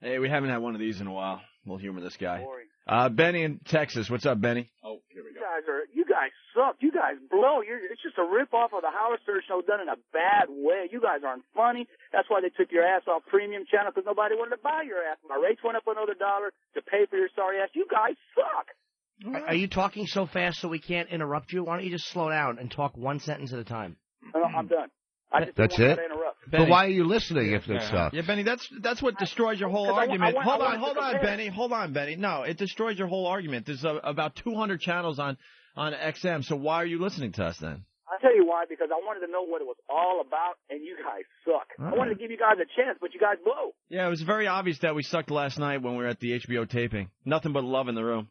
Hey, we haven't had one of these in a while. We'll humor this guy. Boring. Benny in Texas. What's up, Benny? Oh, here we go. You guys suck. You guys blow. It's just a rip-off of the Howard Stern Show done in a bad way. You guys aren't funny. That's why they took your ass off premium channel, because nobody wanted to buy your ass. My rates went up another $1 to pay for your sorry ass. You guys suck. Are you talking so fast so we can't interrupt you? Why don't you just slow down and talk one sentence at a time? No, I'm done. I just That's didn't it? want to interrupt. Benny. But why are you listening if it sucks? Yeah, Benny, that's what destroys your whole argument. Hold on, Benny. No, it destroys your whole argument. There's about 200 channels on XM, so why are you listening to us then? I'll tell you why, because I wanted to know what it was all about, and you guys suck. I wanted to give you guys a chance, but you guys blow. Yeah, it was very obvious that we sucked last night when we were at the HBO taping. Nothing but love in the room.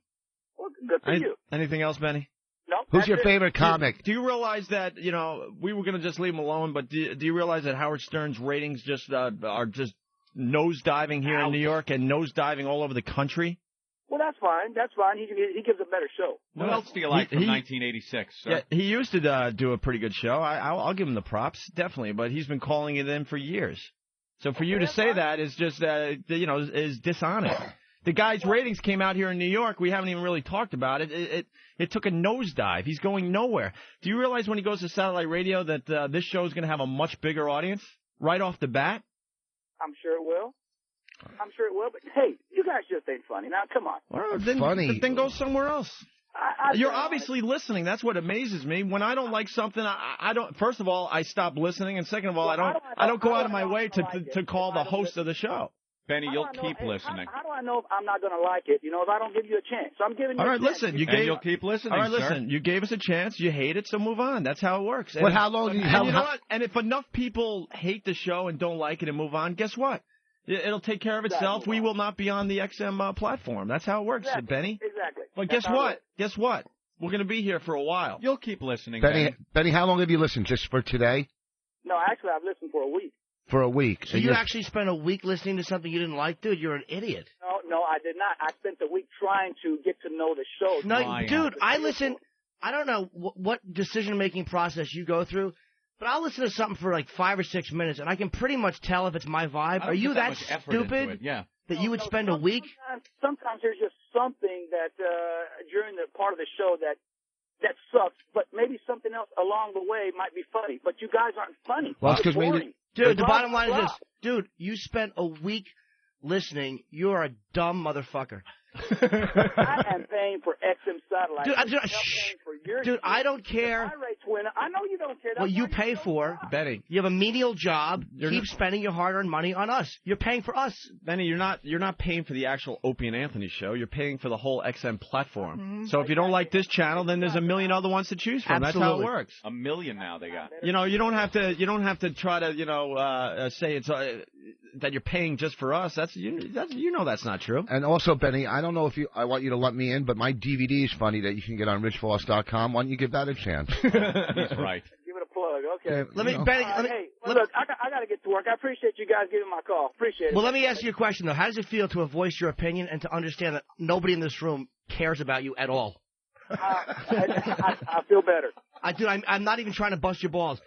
Well, good for you. Anything else, Benny? No. Who's your favorite comic? Do you realize that, we were going to just leave him alone, but do you realize that Howard Stern's ratings just are just nosediving here in New York and nosediving all over the country? Well, that's fine. That's fine. He gives a better show. What else do you like from 1986? Sir? Yeah, he used to do a pretty good show. I'll give him the props, definitely, but he's been calling it in for years. So for you to say that is just, is dishonest. The guy's ratings came out here in New York. We haven't even really talked about it. It took a nosedive. He's going nowhere. Do you realize when he goes to satellite radio that this show is going to have a much bigger audience right off the bat? I'm sure it will. But, hey, you guys just ain't funny. Now, come on. Well, then go somewhere else. You're obviously listening. That's what amazes me. When I don't like something, I don't. First of all, I stop listening, and second of all, I don't go out of my way to call the host of the show. Benny, you'll keep listening. How do I know if I'm not going to like it? If I don't give you a chance. So I'm giving you all right, a chance. listen. You'll keep listening, all right, sir. listen. You gave us a chance. You hate it, so move on. That's how it works. Well, how long? You know what? And if enough people hate the show and don't like it and move on, guess what? It'll take care of itself. We will not be on the XM platform. That's how it works, Benny. Exactly. But guess what? Guess what? We're going to be here for a while. You'll keep listening, Benny, how long have you listened? Just for today? No, actually, I've listened for a week. For a week. So you actually spent a week listening to something you didn't like? Dude, you're an idiot. No, I did not. I spent the week trying to get to know the show. No, dude, I listen. I don't know what decision-making process you go through, but I'll listen to something for like 5 or 6 minutes, and I can pretty much tell if it's my vibe. Are you that stupid that you would spend a week? Sometimes there's just something that during the part of the show that sucks, but maybe something else along the way might be funny. But you guys aren't funny. Well, it's boring. Dude, the bottom line is this. Dude, you spent a week listening. You're a dumb motherfucker. I am paying for XM satellite. Dude, I don't care. I know you don't care. What you pay for, Benny. You have a menial job. Keep spending your hard-earned money on us. You're paying for us. Benny, you're not paying for the actual Opie and Anthony show. You're paying for the whole XM platform. So if you don't like this channel, then there's a million other ones to choose from. Absolutely. That's how it works. A million now they got. You don't have to try to say it's that you're paying just for us. That's that's not true. And also, Benny, I don't know if I want you to let me in, but my DVD is funny that you can get on richvos.com. Why don't you give that a chance? He's right. Give it a plug. Okay. Benny. Look, I got to get to work. I appreciate you guys giving my call. Appreciate it. Well, let me ask you a question, though. How does it feel to voice your opinion and to understand that nobody in this room cares about you at all? I feel better. I'm not even trying to bust your balls.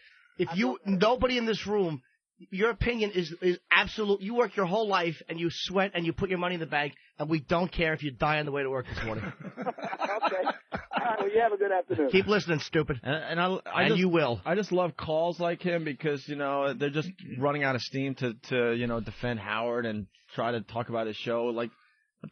Nobody in this room, your opinion is absolute. You work your whole life and you sweat and you put your money in the bank, and we don't care if you die on the way to work this morning. Okay. All right, well, you have a good afternoon. Keep listening, stupid. And you will. I just love calls like him because, they're just running out of steam to defend Howard and try to talk about his show. Like,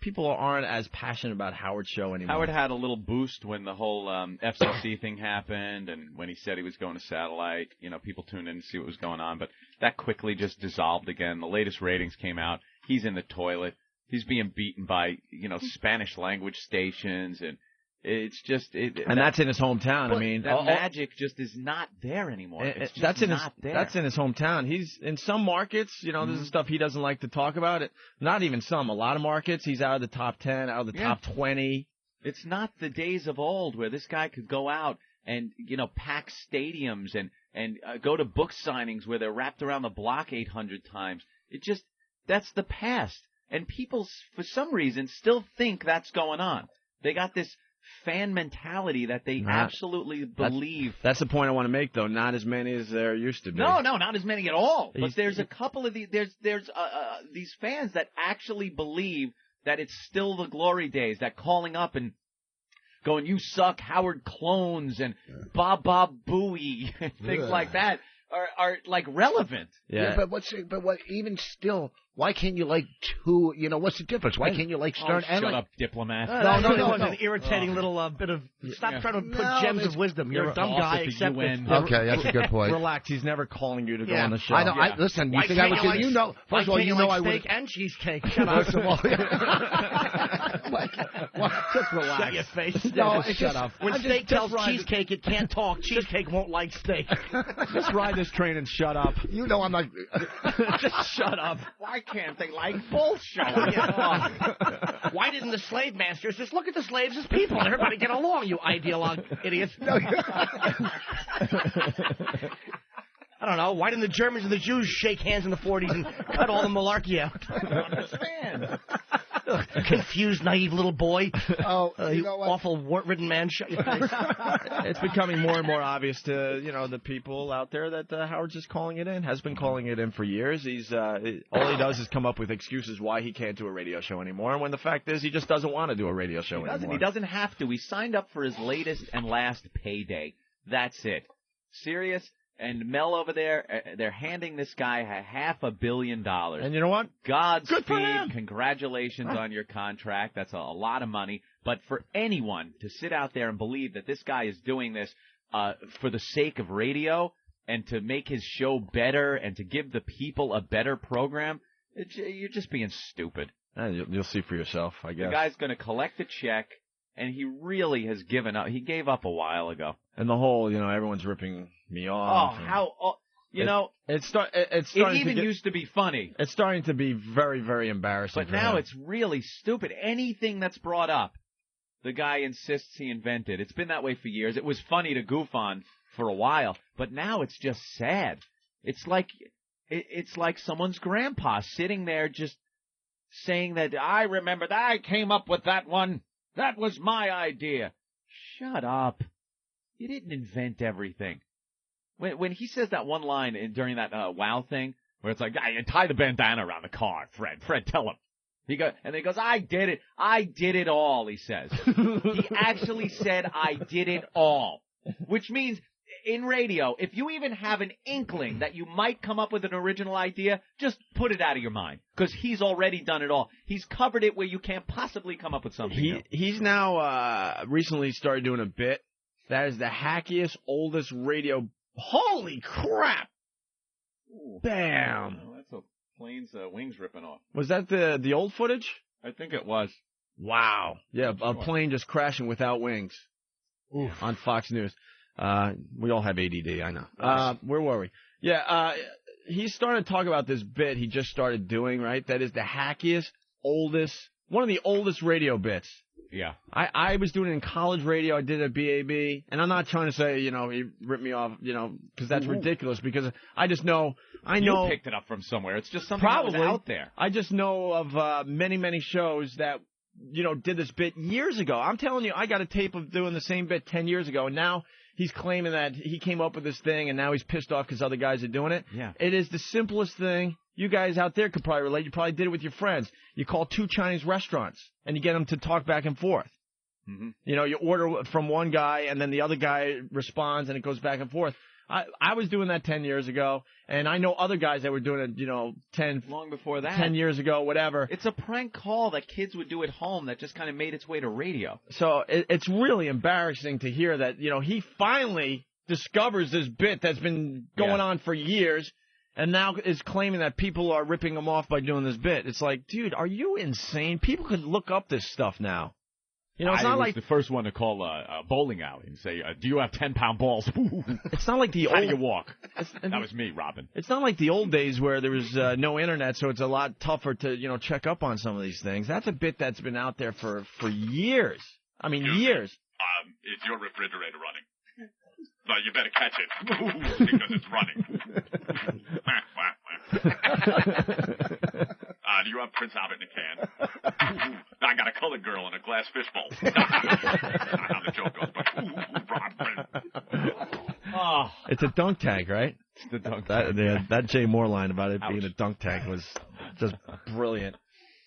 people aren't as passionate about Howard's show anymore. Howard had a little boost when the whole FCC thing happened, and when he said he was going to satellite. People tuned in to see what was going on, but that quickly just dissolved again. The latest ratings came out. He's in the toilet. He's being beaten by, Spanish language stations, and it's just... that's in his hometown. I mean... That magic just is not there anymore. It's just not there. That's in his hometown. He's in some markets, this is stuff he doesn't like to talk about. Not even some. A lot of markets, he's out of the top 10, out of the top 20. It's not the days of old where this guy could go out and, pack stadiums and go to book signings where they're wrapped around the block 800 times. That's the past. And people, for some reason, still think that's going on. They got this fan mentality that they absolutely believe. That's the point I want to make, though. Not as many as there used to be. No, not as many at all. But there's a couple of these. There's these fans that actually believe that it's still the glory days. That calling up and going, "You suck, Howard Clones," and "Bob Bowie," and things like that are like relevant. Yeah, but what? Even still. Why can't you like two? You know, what's the difference? Why can't you like Stern? Shut up, diplomat. No. It was an irritating little bit of. Stop trying to put gems of wisdom. You're a dumb guy. Except okay, that's a good point. Relax. He's never calling you to go on the show. I know. Listen, you think I would? You know, first of all, you know I would. Steak and cheesecake. Shut up. First of all, just relax. Shut your face. No, shut up. When steak tells cheesecake it can't talk, cheesecake won't like steak. Just ride this train and shut up. You know I'm not. Just shut up. Why can't they like bullshit? Why didn't the slave masters just look at the slaves as people and everybody get along, you ideologue idiots? I don't know. Why didn't the Germans and the Jews shake hands in the 40s and cut all the malarkey out? I don't understand. Confused, naive little boy. Oh, you know what? Awful wart-ridden man. Shut your face. It's becoming more and more obvious to the people out there that Howard's just calling it in. Has been calling it in for years. He's all he does is come up with excuses why he can't do a radio show anymore. And when the fact is, he just doesn't want to do a radio show anymore. He doesn't have to. He signed up for his latest and last payday. That's it. Sirius and Mel over there, they're handing this guy $500 million. And you know what? Godspeed. Congratulations on your contract. That's a lot of money. But for anyone to sit out there and believe that this guy is doing this for the sake of radio and to make his show better and to give the people a better program, you're just being stupid. You'll see for yourself, I guess. The guy's going to collect a check, and he really has given up. He gave up a while ago. And the whole, everyone's ripping me off. It even used to be funny. It's starting to be very, very embarrassing. But now it's really stupid. Anything that's brought up, the guy insists he invented. It's been that way for years. It was funny to goof on for a while, but now it's just sad. It's like someone's grandpa sitting there just saying that, I remember that, I came up with that one. That was my idea. Shut up. You didn't invent everything. When he says that one line during that WOW thing, where it's like, tie the bandana around the car, Fred. Fred, tell him. And then he goes, I did it. I did it all, he says. He actually said, I did it all. Which means, in radio, if you even have an inkling that you might come up with an original idea, just put it out of your mind. Because he's already done it all. He's covered it where you can't possibly come up with something new. He's now recently started doing a bit that is the hackiest, oldest radio. Holy crap! Ooh. Bam! Oh, that's a plane's wings ripping off. Was that the old footage? I think it was. Wow. Yeah, a plane just crashing without wings. Oof. On Fox News. We all have ADD, I know. Where were we? Yeah, he's starting to talk about this bit he just started doing, right? That is the hackiest, oldest, one of the oldest radio bits. Yeah. I was doing it in college radio. I did it at BAB. And I'm not trying to say, he ripped me off, because that's ridiculous. Because I just know. You picked it up from somewhere. It's just something that was out there. I just know of many, many shows that, did this bit years ago. I'm telling you, I got a tape of doing the same bit 10 years ago. And now he's claiming that he came up with this thing and now he's pissed off because other guys are doing it. Yeah. It is the simplest thing. You guys out there could probably relate. You probably did it with your friends. You call 2 Chinese restaurants, and you get them to talk back and forth. Mm-hmm. You order from one guy, and then the other guy responds, and it goes back and forth. I was doing that 10 years ago, and I know other guys that were doing it, long before that. 10 years ago, whatever. It's a prank call that kids would do at home that just kind of made its way to radio. So it's really embarrassing to hear that, he finally discovers this bit that's been going on for years, and now is claiming that people are ripping him off by doing this bit. It's like, dude, are you insane? People could look up this stuff now. It's not like the first one to call a bowling alley and say, do you have 10-pound balls? It's not like the How old... do you walk? That was me, Robin. It's not like the old days where there was no internet, so it's a lot tougher to, check up on some of these things. That's a bit that's been out there for years. I mean, years. Is your refrigerator running? Well, you better catch it because it's running. Do you have Prince Albert in a can. I got a colored girl in a glass fishbowl. How the joke goes, but It's a dunk tank, right? It's the dunk tank. That Jay Moore line about it being a dunk tank was just brilliant.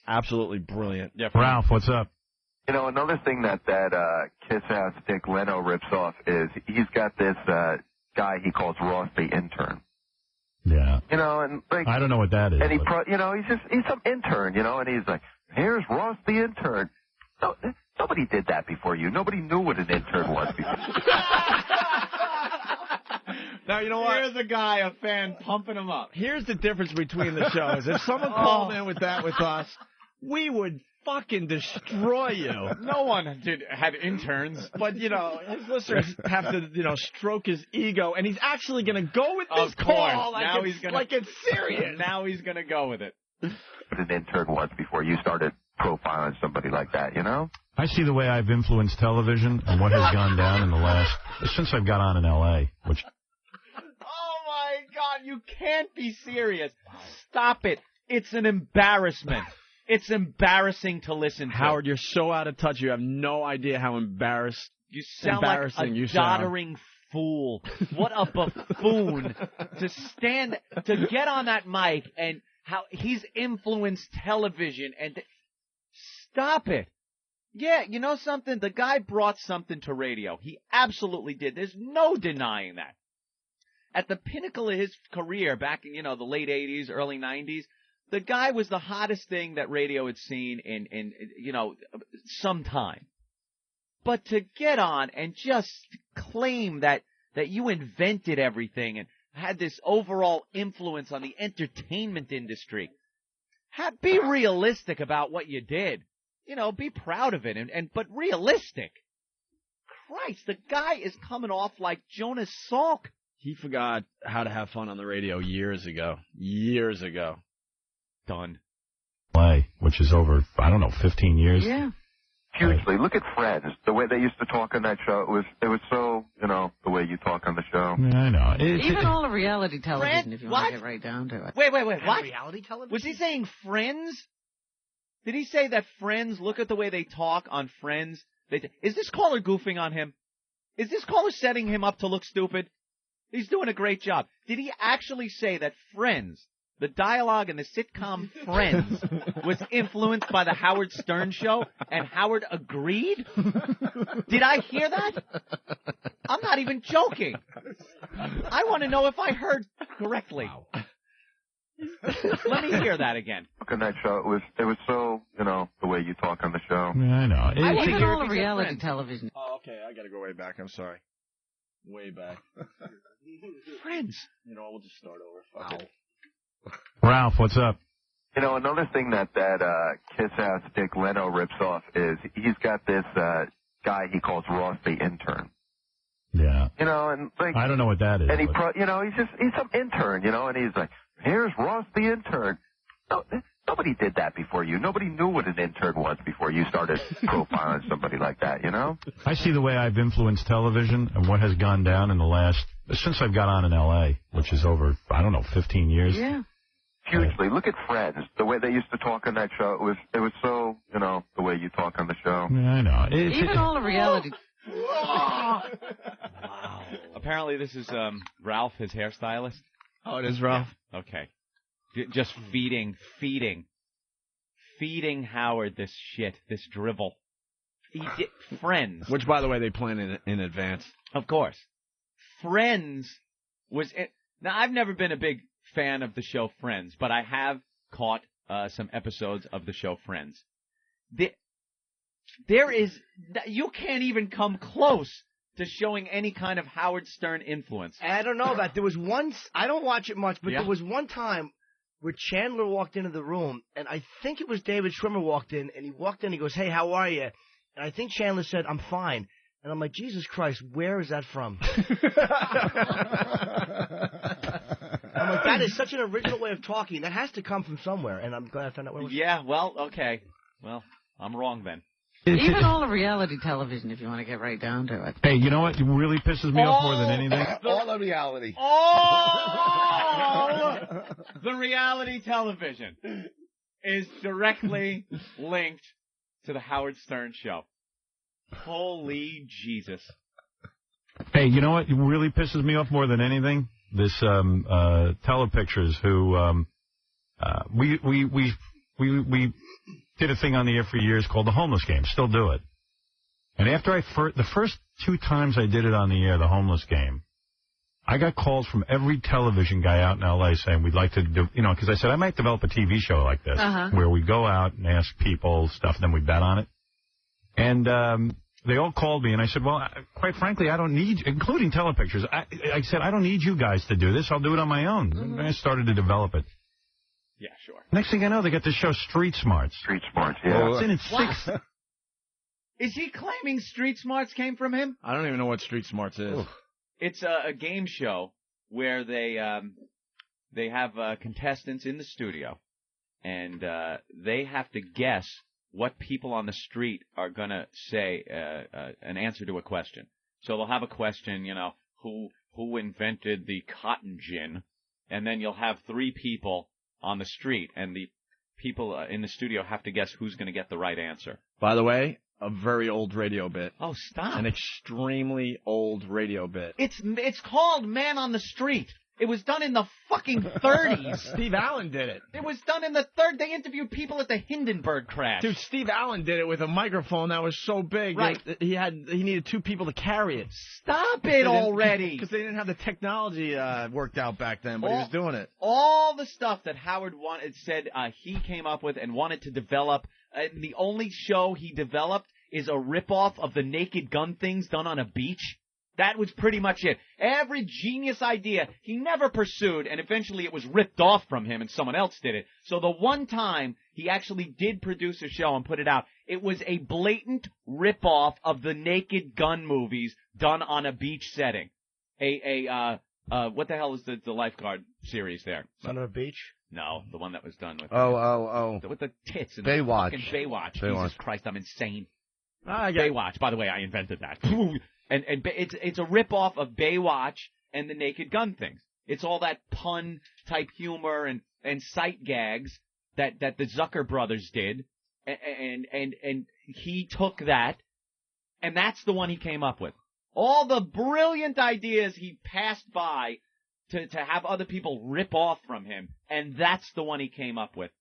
Absolutely brilliant. Yeah, Ralph, what's up? You know, another thing that Kiss Ass Dick Leno rips off is he's got this guy he calls Ross the intern. Yeah. You know, and like I don't know what that is. And he's some intern, you know, and he's like, here's Ross the intern. No, nobody did that before you. Nobody knew what an intern was before. Now, you know what? Here's a guy, a fan, pumping him up. Here's the difference between the shows. If someone called in with that with us, we would fucking destroy you. No one had interns. But, you know, his listeners have to, you know, stroke his ego, and he's actually going to go with this call like it's serious. Now he's going to go with it. What an intern was before you started profiling somebody like that, you know? I see the way I've influenced television and what has gone down in the last, since I've got on in L.A., which... Oh, my God, you can't be serious. Stop it. It's an embarrassment. It's embarrassing to listen to. Howard, you're so out of touch. You have no idea how embarrassing you sound like a doddering fool. What a buffoon to get on that mic and how he's influenced television and stop it. Yeah, you know something? The guy brought something to radio. He absolutely did. There's no denying that. At the pinnacle of his career back in, the late 80s, early 90s, the guy was the hottest thing that radio had seen in some time. But to get on and just claim that you invented everything and had this overall influence on the entertainment industry, be realistic about what you did. Be proud of it, but realistic. Christ, the guy is coming off like Jonas Salk. He forgot how to have fun on the radio years ago. Years ago. Done. Which is over, 15 years. Yeah. Hugely. Look at Friends. The way they used to talk on that show, it was so, the way you talk on the show. Yeah, I know. Even all of reality television, Friends? if you want to get right down to it. Wait, what? Reality television? Was he saying Friends? Did he say that Friends, look at the way they talk on Friends? Is this caller goofing on him? Is this caller setting him up to look stupid? He's doing a great job. Did he actually say that Friends, the dialogue in the sitcom Friends, was influenced by the Howard Stern show, and Howard agreed? Did I hear that? I'm not even joking. I want to know if I heard correctly. Wow. Let me hear that again. On that show, it was so, the way you talk on the show. Yeah, I know. Even all of reality television. Oh, okay. I got to go way back. I'm sorry. Way back. Friends. We'll just start over. Fuck it. Ralph, what's up? Another thing that Kiss Ass Dick Leno rips off is he's got this guy he calls Ross the intern. Yeah. And like I don't know what that is. And he's some intern, and he's like, here's Ross the intern. No, nobody did that before you. Nobody knew what an intern was before you started profiling somebody like that, I see the way I've influenced television and what has gone down in the last, since I've got on in L.A., which is over, 15 years. Yeah. Hugely. Look at Friends. The way they used to talk on that show, it was so, the way you talk on the show. Yeah, I know. Even all of reality. Wow. Apparently this is Ralph, his hairstylist. Oh, it is Ralph? Yeah. Okay. Just feeding Howard this shit, this drivel. Friends. Which, by the way, they plan in advance. Of course. Friends was... Now, I've never been a big fan of the show Friends, but I have caught some episodes of the show Friends. There is... You can't even come close to showing any kind of Howard Stern influence. I don't know that. There was once... I don't watch it much, but there was one time where Chandler walked into the room, and I think it was David Schwimmer walked in, and he walked in, he goes, hey, how are you? And I think Chandler said, I'm fine. And I'm like, Jesus Christ, where is that from? I'm like, that is such an original way of talking. That has to come from somewhere, and I'm glad I found out where it was. Yeah, well, okay. Well, I'm wrong then. Even all of reality television, if you want to get right down to it. Hey, you know what really pisses me off more than anything? All the reality. Oh! The reality television. is directly linked to the Howard Stern show. Holy Jesus. Hey, you know what really pisses me off more than anything? This Telepictures who we did a thing on the air for years called the Homeless Game. Still do it. And after the first 2 times I did it on the air, the Homeless Game, I got calls from every television guy out in L.A. saying we'd like to do, because I said I might develop a TV show like this where we go out and ask people stuff, and then we bet on it. And they all called me, and I said, well, quite frankly, I don't need, including Telepictures, I said, I don't need you guys to do this. I'll do it on my own. And I started to develop it. Yeah, sure. Next thing I know, they got this show Street Smarts. Street Smarts, yeah. It's in its 6th. Is he claiming Street Smarts came from him? I don't even know what Street Smarts is. Oof. It's a game show where they have contestants in the studio, and they have to guess what people on the street are going to say an answer to a question. So they'll have a question, who invented the cotton gin? And then you'll have 3 people on the street, and the people in the studio have to guess who's going to get the right answer. By the way, a very old radio bit. Oh, stop. An extremely old radio bit. It's called Man on the Street. It was done in the fucking 30s. Steve Allen did it. It was done in the They interviewed people at the Hindenburg crash. Dude, Steve Allen did it with a microphone that was so big. Right. He needed 2 people to carry it. Stop it already. Because they didn't have the technology worked out back then, but he was doing it. All the stuff that Howard said he came up with and wanted to develop. The only show he developed is a ripoff of the Naked Gun things done on a beach. That was pretty much it. Every genius idea he never pursued, and eventually it was ripped off from him and someone else did it. So the one time he actually did produce a show and put it out, it was a blatant ripoff of the Naked Gun movies done on a beach setting. What the hell is the lifeguard series there? Son of a Beach? No, the one that was done with with the tits and Baywatch. The fucking Baywatch. Jesus Christ, I'm insane. Baywatch. By the way, I invented that. And it's a rip-off of Baywatch and the Naked Gun things. It's all that pun-type humor and sight gags that the Zucker brothers did. And he took that, and that's the one he came up with. All the brilliant ideas he passed by to have other people rip off from him, and that's the one he came up with.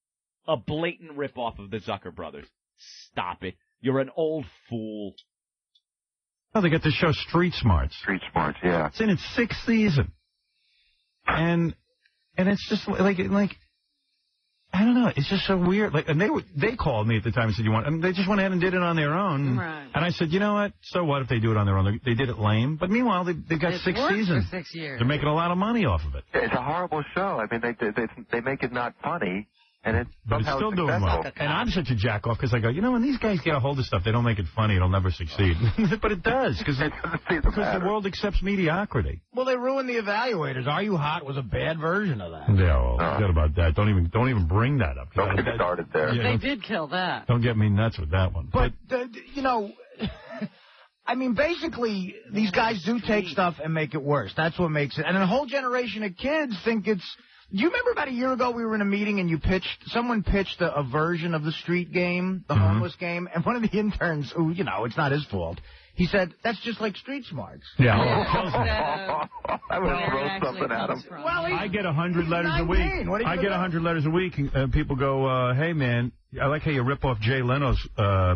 A blatant rip-off of the Zucker brothers. Stop it. You're an old fool. Oh, they got the show Street Smarts. Street Smarts, yeah. It's in its 6th season. And it's just like I don't know. It's just so weird. And they called me at the time and said, they just went ahead and did it on their own. Right. And I said, you know what? So what if they do it on their own? They did it lame. But meanwhile, they've got 6 seasons. For 6 years. They're making a lot of money off of it. It's a horrible show. I mean, they make it not funny. And it's still doing well. And I'm such a jack-off because I go, when these guys get a hold of stuff, they don't make it funny, it'll never succeed. But it does, because the world accepts mediocrity. Well, they ruined the evaluators. Are You Hot was a bad version of that. Yeah, well, forget about that. Don't even bring that up. Don't get started there. They did kill that. Don't get me nuts with that one. But I mean, basically, these guys do take stuff and make it worse. That's what makes it. And a whole generation of kids think it's... Do you remember about a year ago we were in a meeting and someone pitched a version of the street game, the homeless game, and one of the interns, who, it's not his fault, he said, that's just like Street Smarts. Yeah. I would throw something at him. Well, I get 100 letters a week. I get 100 letters a week, and people go, hey, man, I like how you rip off Jay Leno's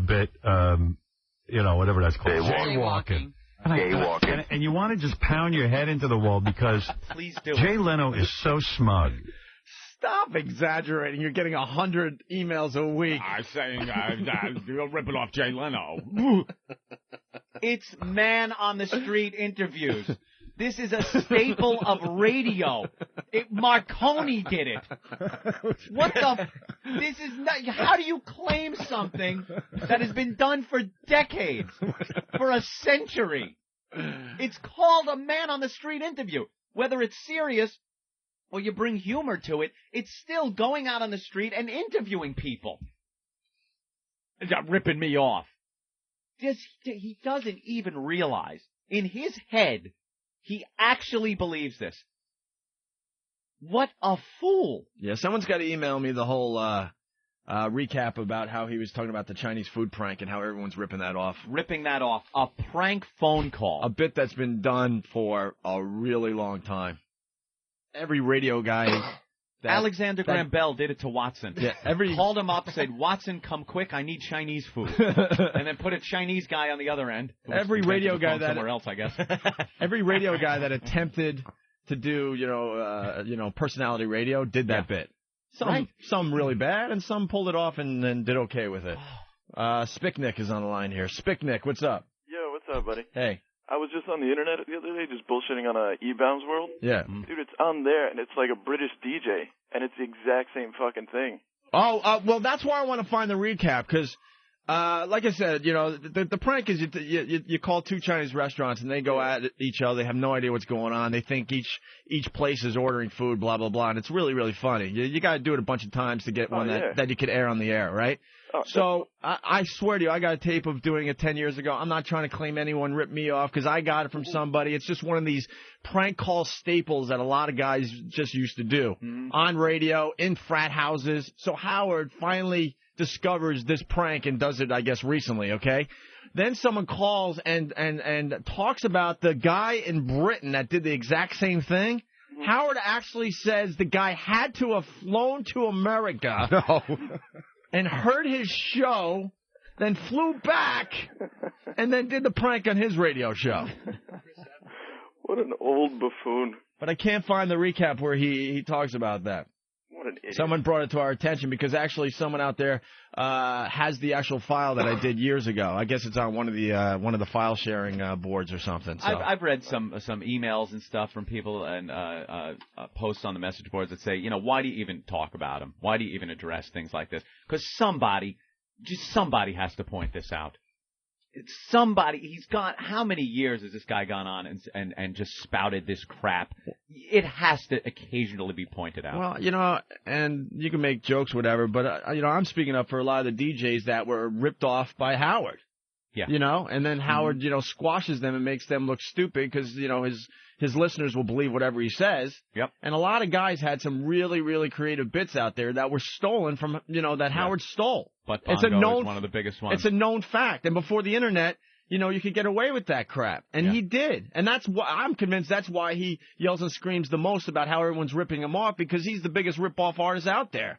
bit, whatever that's called. Jaywalking. And you want to just pound your head into the wall because Please do. Jay Leno is so smug. Stop exaggerating. You're getting 100 emails a week. I'm saying you're ripping off Jay Leno. It's Man on the Street interviews. This is a staple of radio. Marconi did it. This is not, how do you claim something that has been done for decades, for a century? It's called a Man on the Street interview. Whether it's serious or you bring humor to it, it's still going out on the street and interviewing people. Ripping me off. He doesn't even realize, in his head, he actually believes this. What a fool. Yeah, someone's got to email me the whole recap about how he was talking about the Chinese food prank and how everyone's ripping that off. Ripping that off. A prank phone call. A bit that's been done for a really long time. Every radio guy... Alexander Graham Bell did it to Watson. Yeah, called him up, said, "Watson, come quick, I need Chinese food," and then put a Chinese guy on the other end. Every radio guy that somewhere else, I guess. Every radio guy that attempted to do, personality radio did that bit. Some really bad, and some pulled it off and did okay with it. Spicknick is on the line here. Spicknick, what's up? Yo, what's up, buddy? Hey. I was just on the internet the other day just bullshitting on E-Bounds World. Yeah. Dude, it's on there, and it's like a British DJ, and it's the exact same fucking thing. Oh, well, that's why I want to find the recap, because, like I said, the prank is you call two Chinese restaurants, and they go at each other. They have no idea what's going on. They think each place is ordering food, blah, blah, blah, and it's really, really funny. You got to do it a bunch of times to get one that you could air on the air, right? Oh, so I swear to you, I got a tape of doing it 10 years ago. I'm not trying to claim anyone ripped me off because I got it from somebody. It's just one of these prank call staples that a lot of guys just used to do on radio, in frat houses. So Howard finally discovers this prank and does it, I guess, recently, okay? Then someone calls and talks about the guy in Britain that did the exact same thing. Howard actually says the guy had to have flown to America. No. And heard his show, then flew back, and then did the prank on his radio show. What an old buffoon. But I can't find the recap where he talks about that. What an idiot. Someone brought it to our attention because actually someone out there has the actual file that I did years ago. I guess it's on one of the file sharing boards or something. So. I've read some emails and stuff from people and posts on the message boards that say, why do you even talk about them? Why do you even address things like this? Because somebody has to point this out. He's got, how many years has this guy gone on and just spouted this crap? It has to occasionally be pointed out. Well, and you can make jokes, whatever, but, I'm speaking up for a lot of the DJs that were ripped off by Howard. Yeah. And then Howard, squashes them and makes them look stupid because, his listeners will believe whatever he says. Yep. And a lot of guys had some really, really creative bits out there that were stolen from, that Howard stole. But Bongo is one of the biggest ones. It's a known fact. And before the internet, you could get away with that crap. And he did. And that's why I'm convinced that's why he yells and screams the most about how everyone's ripping him off, because he's the biggest rip-off artist out there.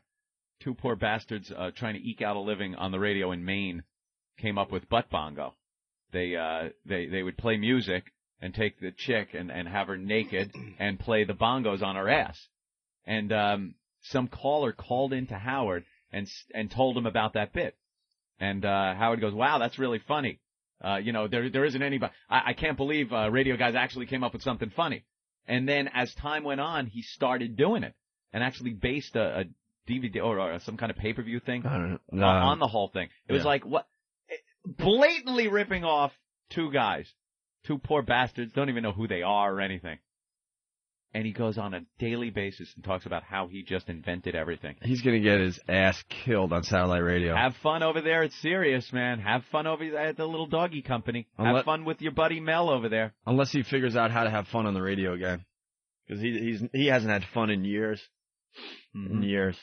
Two poor bastards trying to eke out a living on the radio in Maine came up with butt bongo. They would play music and take the chick and have her naked and play the bongos on her ass. And some caller called into Howard and told him about that bit. And Howard goes, "Wow, that's really funny. There isn't anybody. I can't believe radio guys actually came up with something funny." And then as time went on, he started doing it and actually based a DVD or some kind of pay-per-view thing on the whole thing. It was like what blatantly ripping off two guys. Two poor bastards, don't even know who they are or anything. And he goes on a daily basis and talks about how he just invented everything. He's going to get his ass killed on satellite radio. Have fun over there at Sirius, man. Have fun over at the little doggy company. Have fun with your buddy Mel over there. Unless he figures out how to have fun on the radio again. Because he hasn't had fun in years. In years.